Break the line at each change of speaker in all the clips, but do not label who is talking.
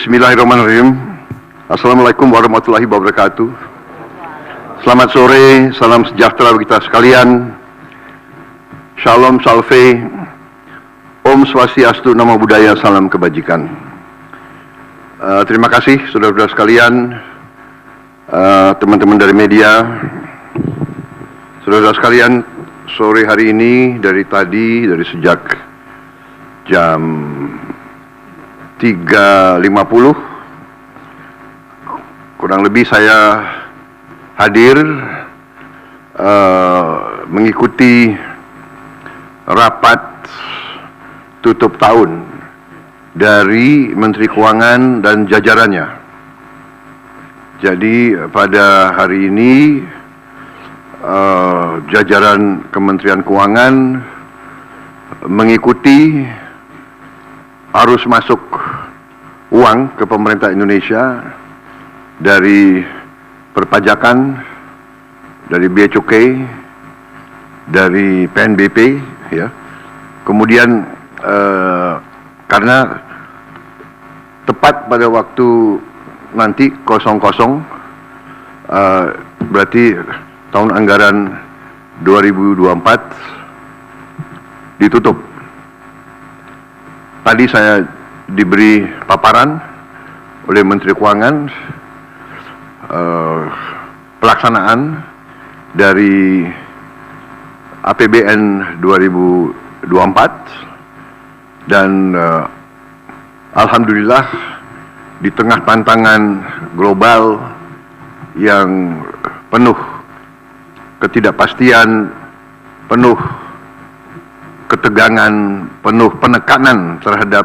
Bismillahirrahmanirrahim. Assalamualaikum warahmatullahi wabarakatuh. Selamat sore, salam sejahtera bagi kita sekalian. Shalom Salve, Om Swastiastu, Namo Buddhaya, salam kebajikan. Terima kasih saudara-saudara sekalian, teman-teman dari media, saudara-saudara sekalian. Sore hari ini dari sejak jam 3.50 kurang lebih saya hadir mengikuti rapat tutup tahun dari Menteri Keuangan dan jajarannya. Jadi pada hari ini jajaran Kementerian Keuangan mengikuti arus masuk uang ke pemerintah Indonesia dari perpajakan, dari bea cukai, dari PNBP, ya. Kemudian karena tepat pada waktu nanti kosong, berarti tahun anggaran 2024 ditutup. Tadi saya diberi paparan oleh Menteri Keuangan pelaksanaan dari APBN 2024 dan alhamdulillah di tengah tantangan global yang penuh ketidakpastian, penuh ketegangan, penuh penekanan terhadap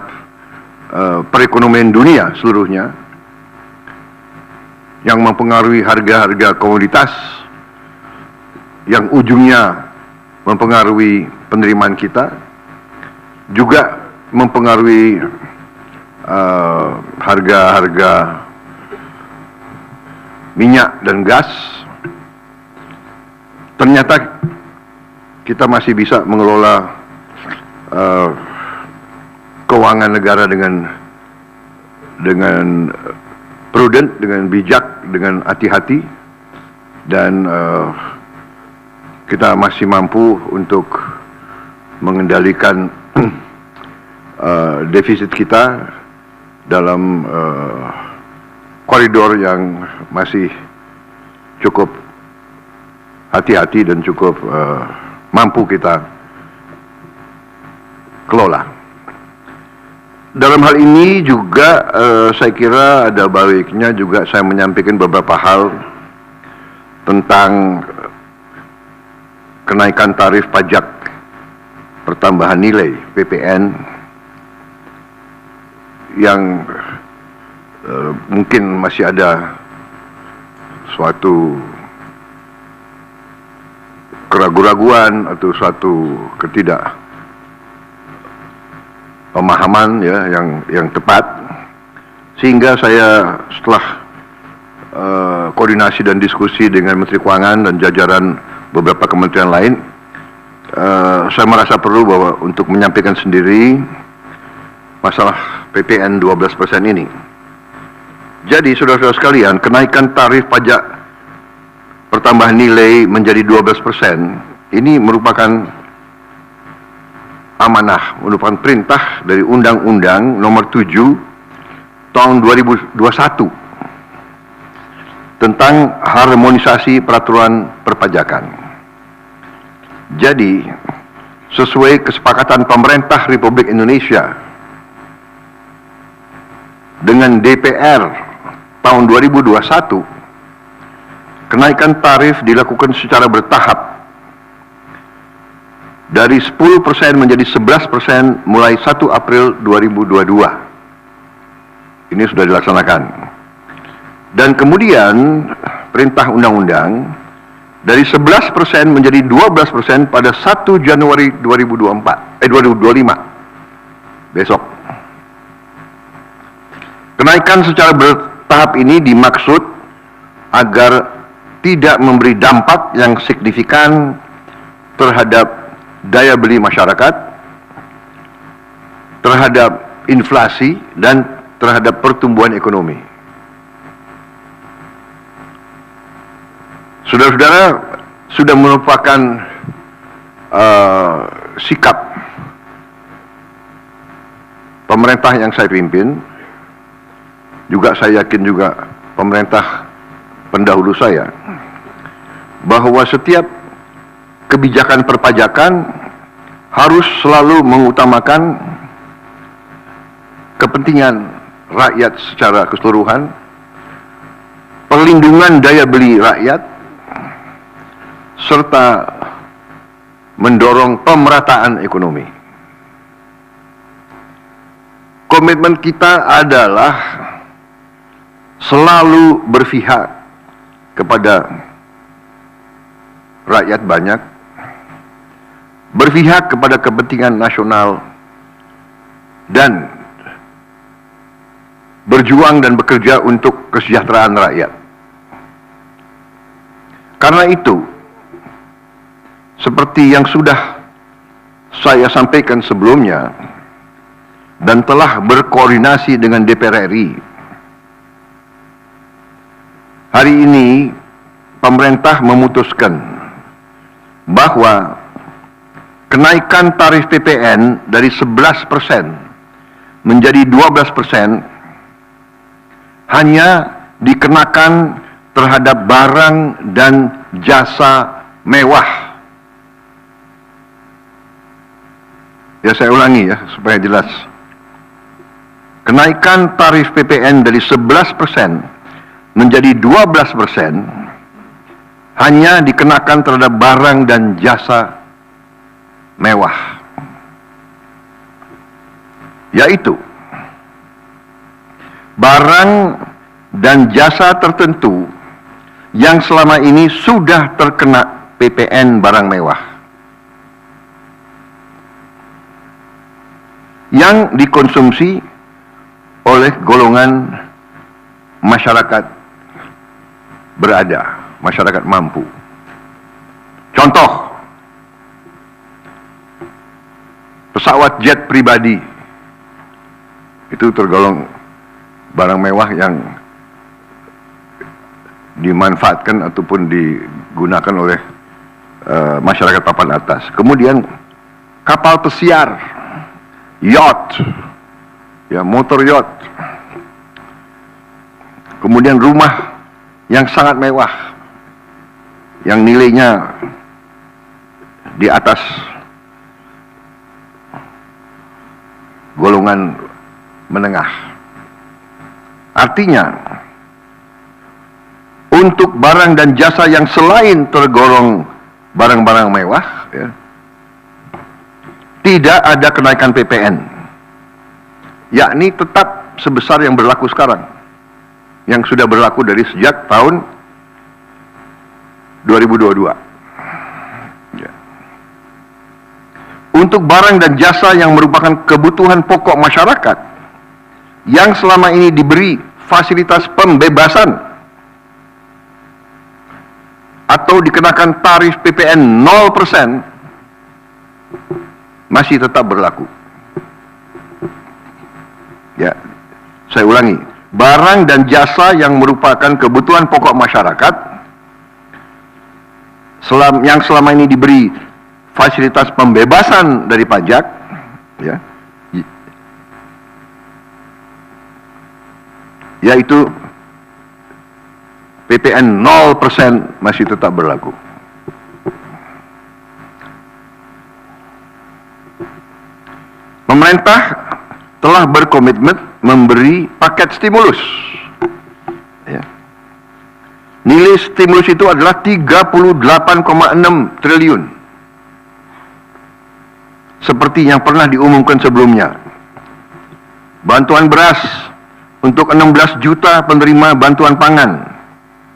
perekonomian dunia seluruhnya yang mempengaruhi harga-harga komoditas, yang ujungnya mempengaruhi penerimaan kita, juga mempengaruhi harga-harga minyak dan gas. Ternyata kita masih bisa mengelola keuangan negara dengan prudent, dengan bijak, dengan hati-hati, dan kita masih mampu untuk mengendalikan defisit kita dalam koridor yang masih cukup hati-hati dan cukup mampu kita kelola. Dalam hal ini juga saya kira ada baiknya juga saya menyampaikan beberapa hal tentang kenaikan tarif pajak pertambahan nilai PPN yang mungkin masih ada suatu keraguan-raguan atau suatu pemahaman, ya, yang tepat, sehingga saya setelah koordinasi dan diskusi dengan Menteri Keuangan dan jajaran beberapa kementerian lain, saya merasa perlu bahwa untuk menyampaikan sendiri masalah PPN 12% ini. Jadi saudara-saudara sekalian, kenaikan tarif pajak pertambahan nilai menjadi 12% ini merupakan amanah, merupakan perintah dari Undang-Undang Nomor 7 Tahun 2021 tentang harmonisasi peraturan perpajakan. Jadi, sesuai kesepakatan pemerintah Republik Indonesia dengan DPR tahun 2021, kenaikan tarif dilakukan secara bertahap dari 10% menjadi 11% mulai 1 April 2022. Ini sudah dilaksanakan. Dan kemudian perintah undang-undang dari 11% menjadi 12% pada 1 Januari 2025 besok. Kenaikan secara bertahap ini dimaksud agar tidak memberi dampak yang signifikan terhadap daya beli masyarakat, terhadap inflasi, dan terhadap pertumbuhan ekonomi. Saudara-saudara, sudah merupakan sikap pemerintah yang saya pimpin, juga saya yakin juga pemerintah pendahulu saya, bahwa setiap kebijakan perpajakan harus selalu mengutamakan kepentingan rakyat secara keseluruhan, perlindungan daya beli rakyat, serta mendorong pemerataan ekonomi. Komitmen kita adalah selalu berpihak kepada rakyat banyak, berpihak kepada kepentingan nasional, dan berjuang dan bekerja untuk kesejahteraan rakyat. Karena itu, seperti yang sudah saya sampaikan sebelumnya dan telah berkoordinasi dengan DPR RI, hari ini pemerintah memutuskan bahwa kenaikan tarif PPN dari 11% menjadi 12% hanya dikenakan terhadap barang dan jasa mewah. Ya, saya ulangi ya supaya jelas. Kenaikan tarif PPN dari 11% menjadi 12% hanya dikenakan terhadap barang dan jasa mewah, yaitu barang dan jasa tertentu yang selama ini sudah terkena PPN barang mewah, yang dikonsumsi oleh golongan masyarakat berada, masyarakat mampu. Contoh, pesawat jet pribadi itu tergolong barang mewah yang dimanfaatkan ataupun digunakan oleh masyarakat papan atas. Kemudian kapal pesiar, yacht, ya, motor yacht. Kemudian rumah yang sangat mewah, yang nilainya di atas golongan menengah. Artinya, untuk barang dan jasa yang selain tergolong barang-barang mewah, ya, tidak ada kenaikan PPN, yakni tetap sebesar yang berlaku sekarang, yang sudah berlaku dari sejak tahun 2022. Ya. Untuk barang dan jasa yang merupakan kebutuhan pokok masyarakat, yang selama ini diberi fasilitas pembebasan atau dikenakan tarif PPN 0%, masih tetap berlaku. Ya, saya ulangi, barang dan jasa yang merupakan kebutuhan pokok masyarakat yang selama ini diberi fasilitas pembebasan dari pajak, ya, yaitu PPN 0% masih tetap berlaku. Pemerintah telah berkomitmen memberi paket stimulus. Ya. Nilai stimulus itu adalah 38,6 triliun. Seperti yang pernah diumumkan sebelumnya. Bantuan beras untuk 16 juta penerima bantuan pangan,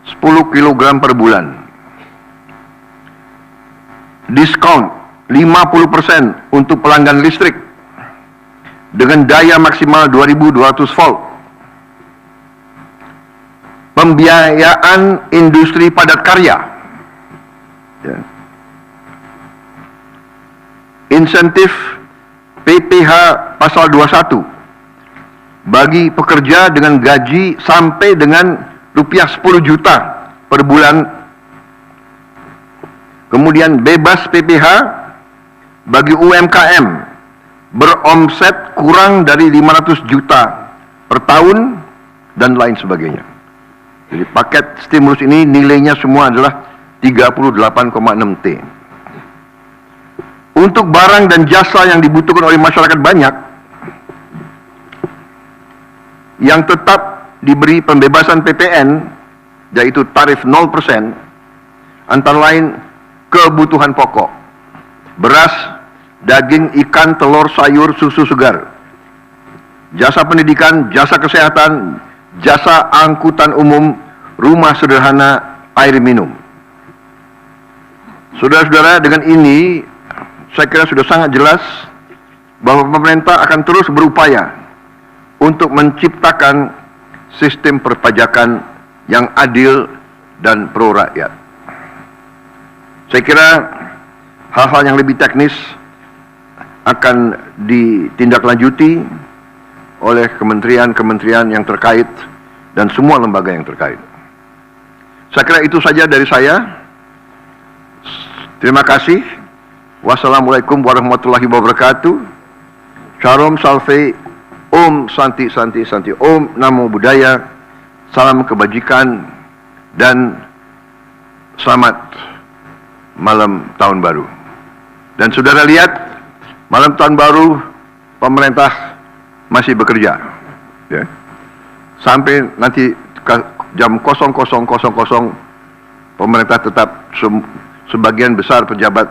10 kg per bulan. Diskon 50% untuk pelanggan listrik dengan daya maksimal 2200 volt. Pembiayaan industri padat karya. Ya. Insentif PPH pasal 21 bagi pekerja dengan gaji sampai dengan rupiah 10 juta per bulan. Kemudian bebas PPh bagi UMKM beromset kurang dari 500 juta per tahun dan lain sebagainya. Jadi paket stimulus ini nilainya semua adalah 38,6 T. Untuk barang dan jasa yang dibutuhkan oleh masyarakat banyak, yang tetap diberi pembebasan PPN, yaitu tarif 0%, antara lain kebutuhan pokok, beras, daging, ikan, telur, sayur, susu segar, jasa pendidikan, jasa kesehatan, jasa angkutan umum, rumah sederhana, air minum. Saudara-saudara, dengan ini saya kira sudah sangat jelas bahwa pemerintah akan terus berupaya untuk menciptakan sistem perpajakan yang adil dan pro rakyat. Saya kira hal-hal yang lebih teknis akan ditindaklanjuti oleh kementerian-kementerian yang terkait dan semua lembaga yang terkait. Saya kira itu saja dari saya. Terima kasih. Wassalamualaikum warahmatullahi wabarakatuh. Shalom Salve, Om Santi Santi Santi, Om Namo Buddhaya, salam kebajikan dan selamat malam tahun baru. Dan saudara lihat, malam tahun baru pemerintah masih bekerja, ya. Sampai nanti jam 00.00 pemerintah tetap sebagian besar pejabat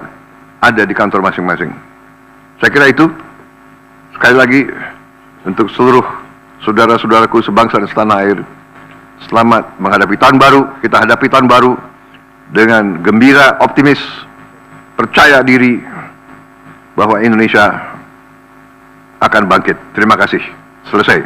ada di kantor masing-masing. Saya kira itu. Sekali lagi untuk seluruh saudara-saudaraku sebangsa dan setanah air, selamat menghadapi tahun baru. Kita hadapi tahun baru dengan gembira, optimis, percaya diri bahwa Indonesia akan bangkit. Terima kasih. Selesai.